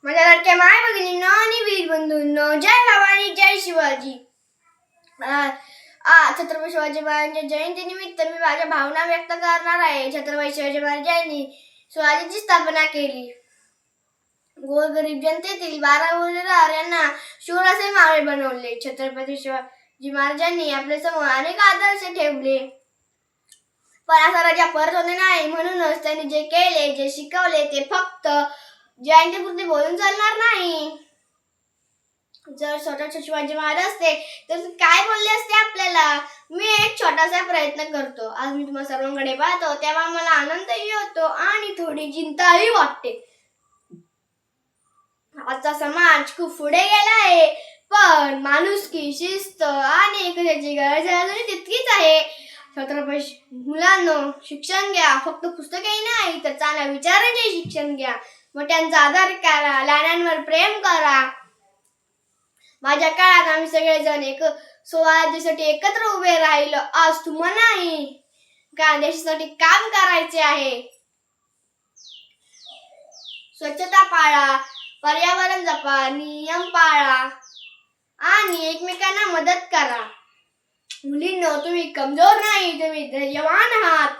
माझ्या लाडक्या माय भगिनींनो आणि वीर बंधूंनो, जय भवानी जय शिवाजी. छत्रपती शिवाजी महाराजांच्या जयंतीनिमित्त मी माझ्या भावना व्यक्त करणार आहे. छत्रपती शिवाजी महाराजांनी स्वराज्याची स्थापना केली. गोरगरीब जनतेतील 12 गुन्हेगार यांना शूर असे मावळे बनवले. छत्रपती शिवाजी महाराजांनी आपल्या समोर अनेक आदर्श ठेवले, पण असा राजा परत होणे नाही. म्हणूनच त्यांनी जे केले, जे शिकवले ते फक्त जयंतीपुरते बोलून चालणार नाही. जर स्वतः शिवाजी महाराज असते तर काय बोलले असते आपल्याला. मी एक छोटासा प्रयत्न करतो. आज मी तुम्हा सर्वांकडे पाहतो तेव्हा मला आनंदही होतो आणि थोडी चिंताही वाटते. आजचा समाज खूप पुढे गेला आहे, पण माणुसकी, शिस्त आणि एकतेची गरज अजूनही तितकीच आहे. छत्रपती मुलांनो, शिक्षण घ्या. फक्त पुस्तकही नाही तर चांगल्या विचारांचे शिक्षण घ्या. मोठ्यांचा आदर करा, लहानांवर प्रेम करा. माझ्या काळात आम्ही सगळेजण स्वराज्यासाठी एकत्र उभे राहिलो. आज तुम्हालाही देशासाठी काम करायचे आहे. स्वच्छता पाळा, पर्यावरण जपा, नियम पाळा आणि एकमेकांना मदत करा. मुलींनो, तुम्ही कमजोर नाही, तुम्ही धैर्यवान आहात.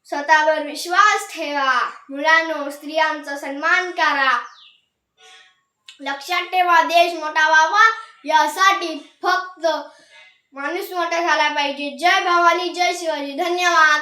स्वतःवर विश्वास ठेवा. मुलांनो, स्त्रियांचा सन्मान करा. लक्षात ठेवा, देश मोठा व्हावा यासाठी फक्त माणूस मोठा झाला पाहिजे. जय भवानी जय शिवाजी. धन्यवाद.